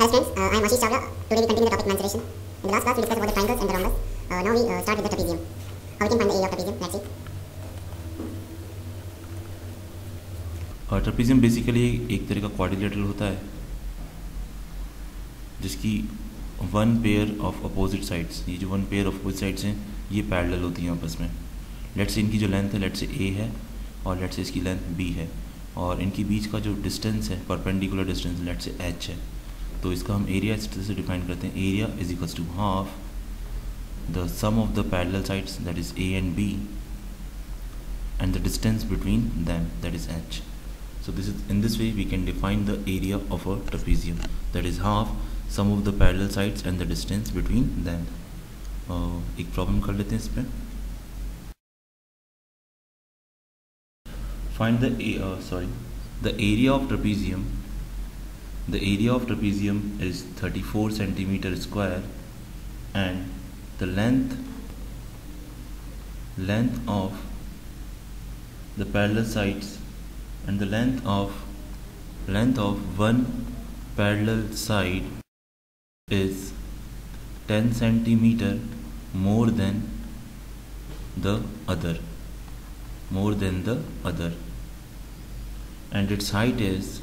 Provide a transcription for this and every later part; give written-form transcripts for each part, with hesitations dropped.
Hi friends, I am Ashish Chawla. Today we continue the topic mensuration. In the last class we discussed about the triangles and the rhombus. Now we start with the trapezium. How we can find the area of trapezium? Let's see. Trapezium basically एक तरह का quadrilateral होता है जिसकी one pair of opposite sides, ये जो one pair of opposite sides हैं ये पैरेलल होती हैं आपस में। लेट्स से इनकी जो लेंथ है लेट्स से ए है और लेट्स से इसकी लेंथ बी है और इनके बीच का जो डिस्टेंस है perpendicular distance let's say H है। तो इसका हम एरिया इस तरह से डिफाइन करते हैं, area is equals to half the sum of the parallel sides that is a and b and the distance between them that is h. So this is in this way we can define the area of a trapezium, that is half sum of the parallel sides and the distance between them. एक problem कर लेते हैं इस पे। Find the area of trapezium. The area of trapezium is 34 centimeter square and the length of the parallel sides and the length of one parallel side is 10 centimeter more than the other, and its height is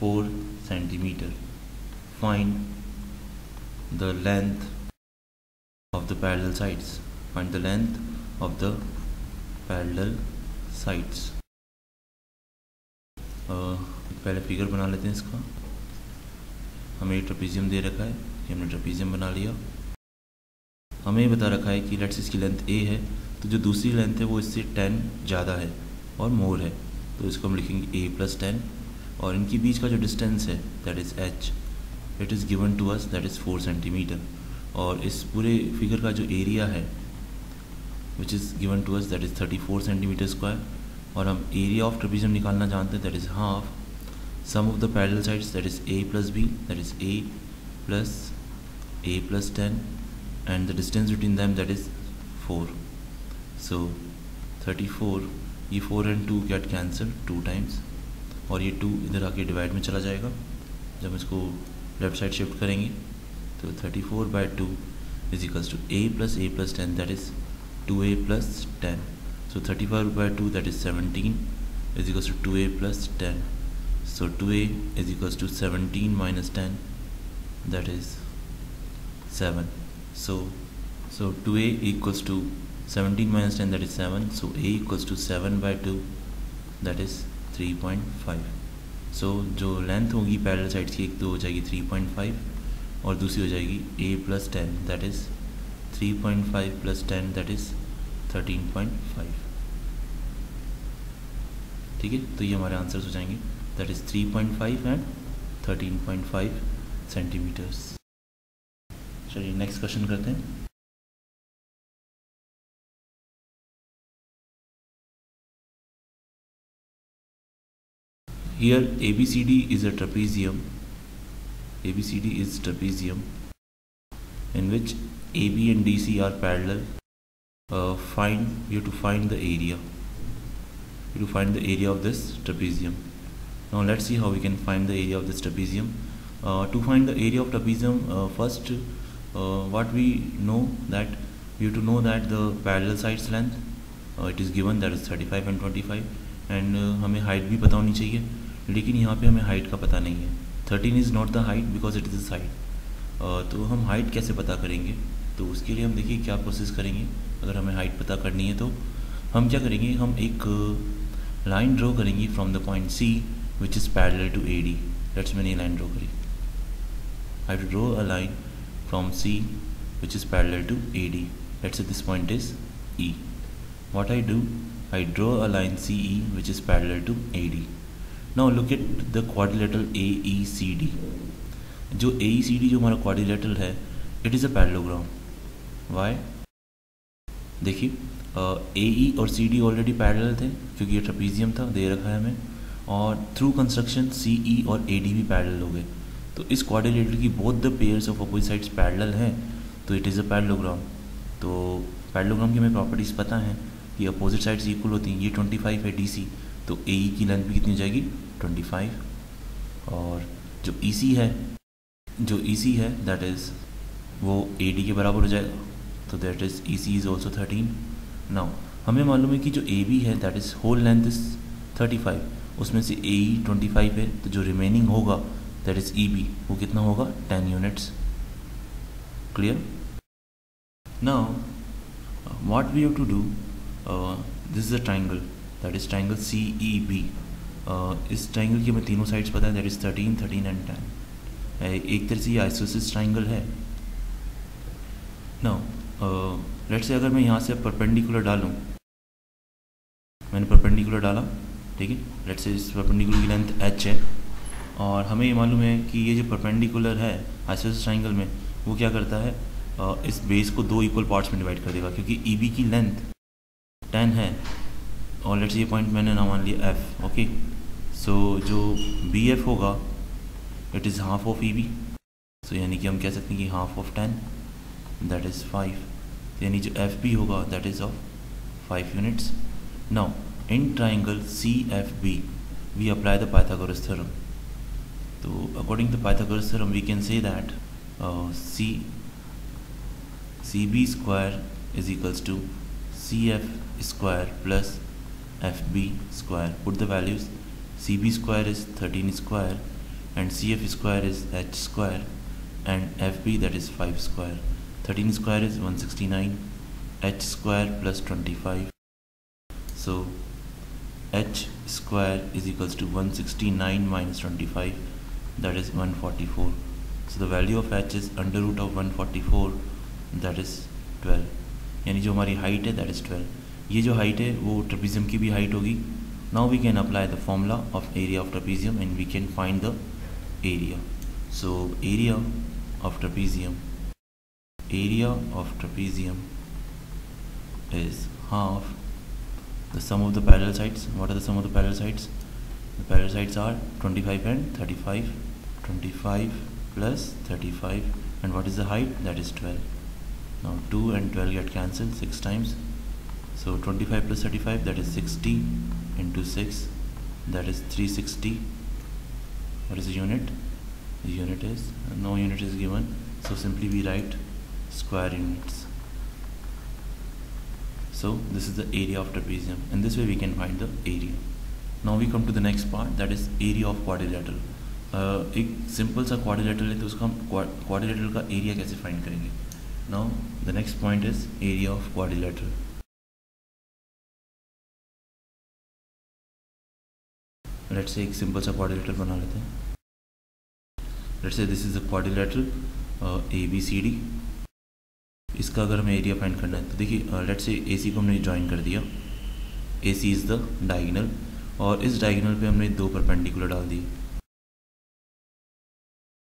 4 centimeter. Find the length of the parallel sides. Find the length of the parallel sides. पहले figure बना लेते हैं इसका। हमें trapezium दे रखा है कि हमने ट्रेपेजियम बना लिया। हमें बता रखा है कि लेट्स इसकी लेंथ a है तो जो दूसरी लेंथ है वो इससे 10 ज़्यादा है और मोर है, तो इसको हम लिखेंगे a + 10 और इनके बीच का जो डिस्टेंस है that is h, it is given to us that is 4 centimetre. और इस पूरे फिगर का जो एरिया है which is given to us that is 34 centimetre square और हम एरिया ऑफ ट्रेपेजियम निकालना जानते हैं that is half sum of the parallel sides that is a + b that is a + 10 and the distance between them that is 4। So 34, ये 4 and 2 get cancel 2 times और ये 2 इधर आके डिवाइड में चला जाएगा जब इसको लेफ्ट साइड शिफ्ट करेंगे। तो 34/2 is equals to a + 10 that is 2a + 10. So 34/2 that is 17 is equals to 2a + 10. So 2a is equals to 17 minus 10 that is 7. So 2a equals to 17 minus 10 that is 7. So a equals to 7/2 that is 3.5. So जो length होगी parallel sides की एक तो हो जाएगी 3.5 और दूसरी हो जाएगी a + 10 that is 3.5 + 10 that is 13.5। ठीक है, तो ये हमारे आंसर्स हो जाएंगे दैट इज़ 3.5 एंड 13.5 सेंटीमीटर्स। चलिए नेक्स्ट क्वेश्चन करते हैं। Here ABCD is a trapezium. ABCD is trapezium in which AB and DC are parallel. You have to find the area. You have to find the area of this trapezium. Now let's see how we can find the area of this trapezium. To find the area of trapezium, first what we know that you have to know that the parallel sides length it is given that is 35 and 25 and हमें height भी पता होनी चाहिए, लेकिन यहाँ पे हमें height का पता नहीं है। 13 is not the height because it is a side. तो हम हाइट कैसे पता करेंगे? तो उसके लिए हम देखिए क्या प्रोसेस करेंगे। अगर हमें हाइट पता करनी है तो हम क्या करेंगे, हम एक लाइन ड्रॉ करेंगे from the point C which is parallel to AD। Let's मैंने ये लाइन ड्रॉ करी। I have to draw a line from C which is parallel to AD। Let's say this point is E। What I do, I draw a line CE which is parallel to AD. Now look at the quadrilateral AECD. जो AECD जो हमारा quadrilateral है it is a parallelogram. Why? देखिए AE और CD already parallel थे क्योंकि ये trapezium था, दे रखा है हमें, और थ्रू कंस्ट्रक्शन CE और AD भी पैरेलल हो गए। तो इस quadrilateral की both the pairs of opposite sides parallel हैं तो it is a parallelogram. तो पैरेललोग्राम की हमें प्रॉपर्टीज़ पता हैं कि अपोजिट साइड्स इक्वल होती हैं। ये 25 है DC तो AE की लेंथ भी कितनी हो जाएगी 25, और जो EC है दैट इज़ वो AD के बराबर हो जाएगा, तो that is EC is also 13। Now हमें मालूम है कि जो AB है that is whole length is 35, उसमें से AE 25 है, तो जो रिमेनिंग होगा दैट इज़ EB, वो कितना होगा 10 units. Clear? Now what we have to do, this is a triangle, that is triangle CEB। इस ट्राइंगल की हमें तीनों साइड्स पता है, दैट इज़ 13, 13 एंड 10। एक तरह से ये आइसोसिस ट्राइंगल है। नाउ लेट्स से अगर मैं यहाँ से परपेंडिकुलर डालूँ, मैंने परपेंडिकुलर डाला, ठीक है, लेट्स से इस परपेंडिकुलर की लेंथ h है, और हमें ये मालूम है कि ये जो परपेंडिकुलर है आइसोसिस ट्राइंगल में वो क्या करता है, इस बेस को दो इक्वल पार्ट्स में डिवाइड कर देगा, क्योंकि EB की लेंथ 10 है और लेट्स ये पॉइंट मैंने ना मान लिया F। ओके, सो जो BF होगा it is half of EB, सो यानी कि हम कह सकते हैं कि हाफ ऑफ 10 दैट इज़ 5, यानी जो FB होगा that is of 5 units. Now in triangle CFB we apply the Pythagoras theorem. तो according to Pythagoras theorem we can say that CB square is equals to CF square plus FB square. Put the values. CB square is 13 square and CF square is H square and FB that is 5 square. 13 square is 169, H square plus 25. So H square is equals to 169 minus 25, that is 144. So the value of H is under root of 144, that is 12, यानी जो हमारी height है that is 12। ये जो height है वो trapezium की भी हाइट होगी। Now we can apply the formula of area of trapezium and we can find the area. So area of trapezium is half the sum of the parallel sides. What are the sum of the parallel sides? The parallel sides are 25 and 35, 25 plus 35, and what is the height? That is 12. Now 2 and 12 get cancelled 6 times, so 25 plus 35 that is 60 into 6, that is 360. What is the unit? The unit is, no unit is given, so simply we write square units. So this is the area of trapezium, and this way we can find the area. Now we come to the next part, that is area of quadrilateral. एक simple सा quadrilateral है तो उसका हम quadrilateral का area कैसे find करेंगे? Now the next point is area of quadrilateral. Let's say एक सिंपल सा क्वाड्रिलेटरल बना लेते हैं। Let's say this is a quadrilateral ABCD। इसका अगर हमें एरिया फाइंड करना है तो देखिए, लेट्स से AC को हमने ज्वाइन कर दिया, AC इज़ द डायगोनल, और इस डायगोनल पे हमने दो परपेंडिकुलर डाल दिए।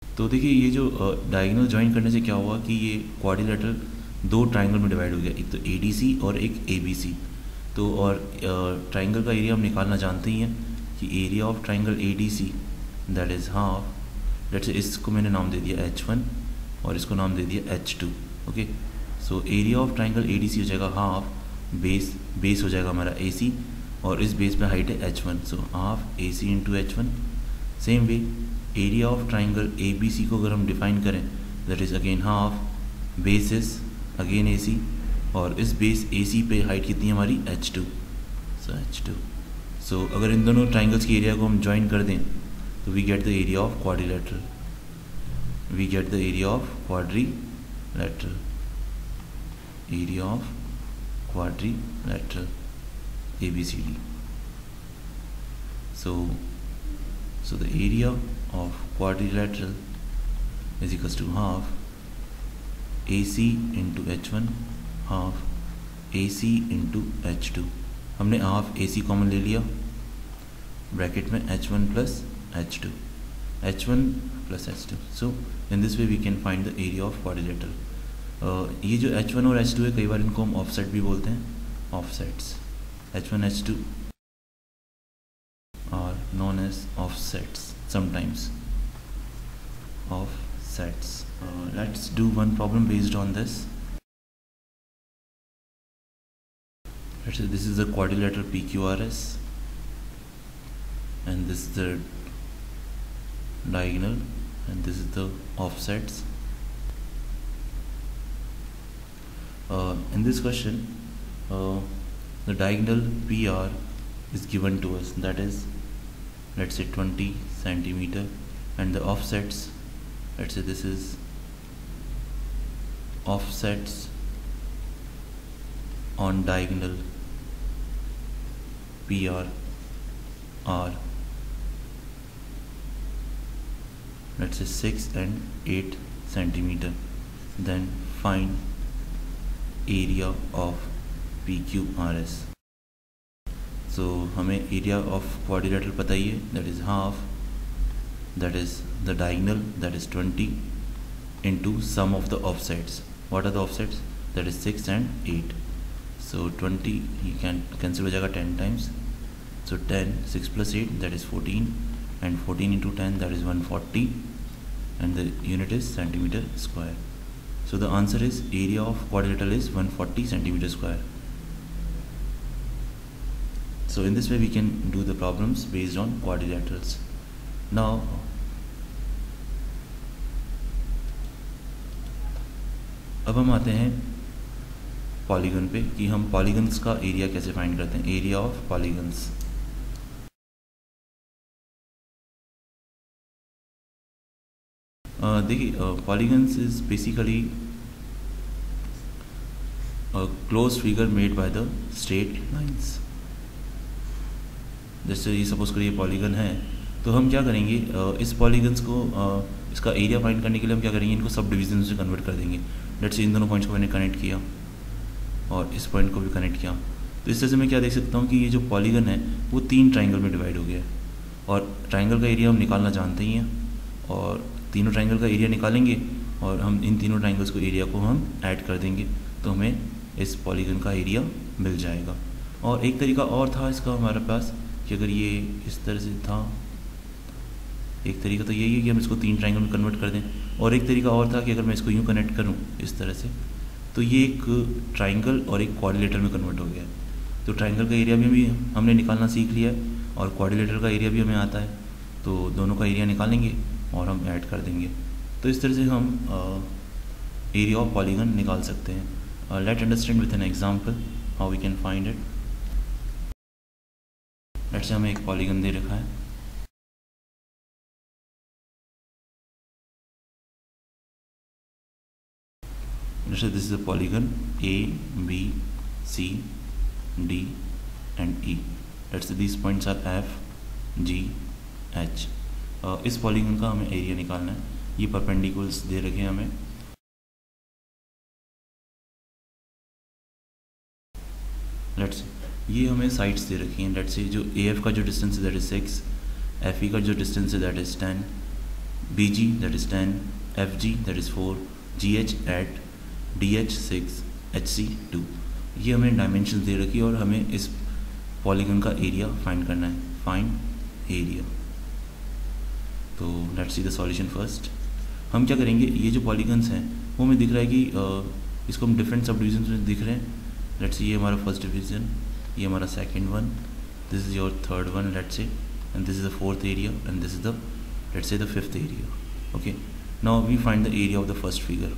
तो देखिए ये जो डायगोनल ज्वाइन करने से क्या हुआ कि ये क्वाड्रिलेटरल दो ट्राइंगल में डिवाइड हो गया, एक तो ADC और एक ABC। तो और ट्राइंगल का एरिया हम निकालना जानते ही हैं कि area of triangle ADC that is half. Let's say इसको मैंने नाम दे दिया H1 और इसको नाम दे दिया H2। Okay, so area of triangle ADC हो जाएगा हाफ, बेस हो जाएगा हमारा AC, और इस बेस पे हाइट है H1, so half AC into H1। Same way area of triangle ABC को अगर हम डिफाइन करें that is again half, base is again AC, और इस बेस AC पे हाइट कितनी है हमारी H2, सो H2। सो अगर इन दोनों ट्राइंगल्स की एरिया को हम ज्वाइन कर दें तो we get the area of quadrilateral, area of quadrilateral ABCD। So the area of quadrilateral is equals to half AC into H1 half AC into H2। हमने half AC common ले लिया, bracket में H1 plus H2, H1 plus H2। So in this way we can find the area of quadrilateral। ये जो H1 और H2 है कई बार इनको हम ऑफसेट भी बोलते हैं, offsets. H1 H2 are known as offsets sometimes, offsets। Let's do one problem based on this। Let's say this is the quadrilateral PQRS and this is the diagonal, and this is the offsets. In this question, the diagonal PR is given to us, that is, let's say 20 centimeter, and the offsets, let's say this is offsets on diagonal PR are, let's say 6 and 8 centimeter. Then find area of PQRS. So हमें area of quadrilateral पता ही है, that is half, that is the diagonal, that is 20, into sum of the offsets. What are the offsets? That is 6 and 8. So 20 you can cancel हो जाएगा 10 times. So 10, 6 plus 8, that is 14, and 14 into 10, that is 140, and the unit is centimeter square. So the answer is area of quadrilateral is 140 centimeter square. So in this way we can do the problems based on quadrilaterals. Now अब हम आते हैं polygon पे कि हम polygons का area कैसे find करते हैं, एरिया ऑफ पॉलीगन्स. देखिए polygons is basically close figure made by the straight lines. जैसे ये सपोज करिए पॉलीगन है, तो हम क्या करेंगे, इस पॉलीगन्स को इसका एरिया फाइंड करने के लिए हम क्या करेंगे, इनको सब डिविजन से कन्वर्ट कर देंगे. लेट्स से इन दोनों पॉइंट्स को मैंने कनेक्ट किया और इस पॉइंट को भी कनेक्ट किया, तो इस तरह से मैं क्या देख सकता हूँ कि ये जो पॉलीगन है वो 3 ट्राइंगल में डिवाइड हो गया है. और ट्राइंगल का एरिया हम निकालना जानते ही हैं, और तीनों ट्राइंगल का एरिया निकालेंगे और हम इन तीनों ट्राइंगल्स को एरिया को हम ऐड कर देंगे, तो हमें इस पॉलीगन का एरिया मिल जाएगा. और एक तरीका और था इसका हमारे पास कि अगर ये इस तरह से था, एक तरीका तो यही है कि हम इसको 3 ट्राइंगल में कन्वर्ट कर दें, और एक तरीका और था कि अगर मैं इसको यूँ कनेक्ट करूँ इस तरह से, तो ये एक ट्राइंगल और एक क्वाड्रिलेटरल में कन्वर्ट हो गया है. तो ट्राइंगल का एरिया भी हमने निकालना सीख लिया है और क्वाड्रिलेटरल का एरिया भी हमें आता है, तो दोनों का एरिया निकालेंगे और हम ऐड कर देंगे. तो इस तरह से हम एरिया ऑफ पॉलीगन निकाल सकते हैं. Let understand with an example how we can find it. Let's say हमें एक पॉलीगन दे रखा है, let's say this is a polygon A, B, C, D and E. Let's say these points are F, G, H. इस polygon का हमें area निकालना है. ये परपेंडिकुलर्स दे रखे हैं हमें. लेट्स ये हमें साइड्स दे रखी हैं. लेट्स से जो AF का जो डिस्टेंस है दैट इज 6, FE का जो डिस्टेंस है that is 10, BG that is 10, FG that is 4, GH 8, DH 6, HC 2. ये हमें डायमेंशन दे रखी है और हमें इस पॉलीगन का एरिया फाइंड करना है. Find area. तो let's see the solution first. हम क्या करेंगे, ये जो पॉलीगन्स हैं वो हमें दिख रहा है कि इसको हम डिफरेंट सब डिविजन में दिख रहे हैं. लेट्स ये हमारा फर्स्ट डिवीजन, ये हमारा second one, this is your third one let's say, and this is the fourth area, and this is the let's say the fifth area. Okay, now we find the area of the first figure.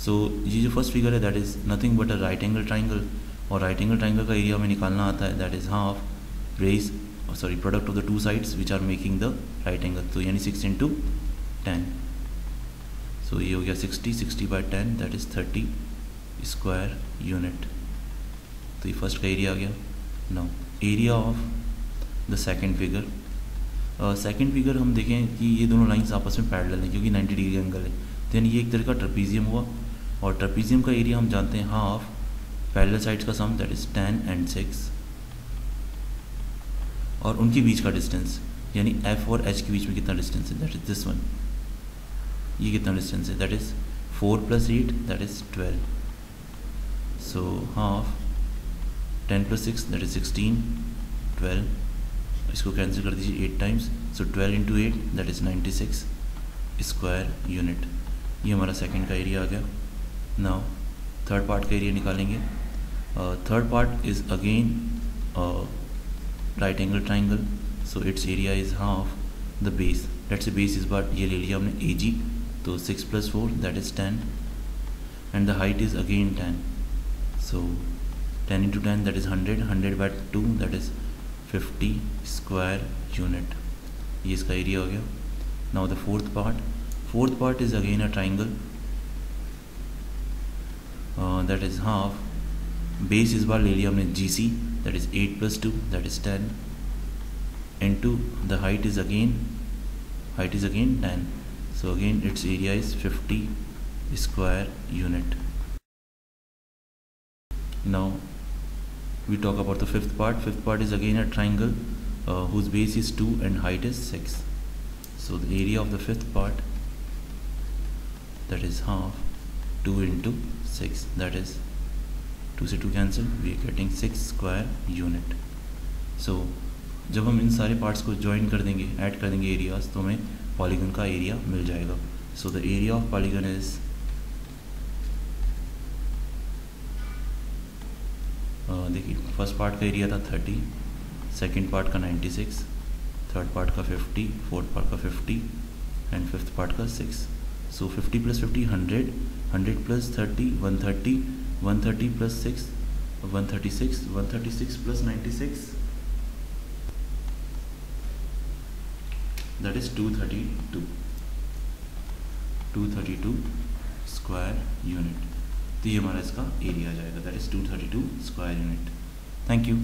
So ये जो first figure है that is nothing but a right angle triangle, और right angle triangle का area हमें निकालना आता है that is half base product of the two sides which are making the right angle. तो यानी 6 into 10. सो ये हो गया 60 by 10 that is 30 square unit. तो ये फर्स्ट का एरिया आ गया. Now area of the second figure. Second figure हम देखें कि ये दोनों लाइंस आपस में पैरेलल हैं क्योंकि 90 डिग्री एंगल है. देन ये एक तरह का ट्रेपीजियम हुआ, और ट्रेपीजियम का एरिया हम जानते हैं हाफ पैरेलल साइड्स का सम दैट इज 10 and 6, और उनके बीच का डिस्टेंस यानी F और H के बीच में कितना डिस्टेंस है दैट इज दिस वन. ये कितना डिस्टेंस है that is 4 + 8 that is 12. So half 10 + 6 that is 16, 12. इसको कैंसिल कर दीजिए 8 times. So 12 into 8 that is 96 square unit. ये हमारा सेकंड का एरिया आ गया. नाउ थर्ड पार्ट का एरिया निकालेंगे. Third part is again right angle triangle so its area is half the base. Let's say base is what ये ले लिया हमने AG, तो 6 plus 4 that is 10, and the height is again 10, so 10 into 10 that is 100, 100 by 2 that is 50 square unit. ये इसका area हो गया. Now the fourth part is again a triangle, that is half. Base इस बार ले लिया हमने GC, that is 8 plus 2 that is 10, into the height is again 10, so again its area is 50 square unit. Now we talk about the fifth part is again a triangle whose base is 2 and height is 6. So the area of the fifth part, that is half 2 into 6, that is 2 से 2 cancel, we are getting 6 square unit. So जब हम इन सारे parts को join कर देंगे, add कर देंगे areas, तो हमें पॉलीगन का एरिया मिल जाएगा. So the area of polygon is देखिए फर्स्ट पार्ट का एरिया था 30, सेकंड पार्ट का 96, थर्ड पार्ट का 50, फोर्थ पार्ट का 50 एंड फिफ्थ पार्ट का 6. सो 50 plus 50 100, 100 plus 30 130, 130 plus 6 136, 136 plus 96 that is 232 square unit. तो ये हमारा इसका एरिया आ जाएगा, that is 232 square unit. Thank you.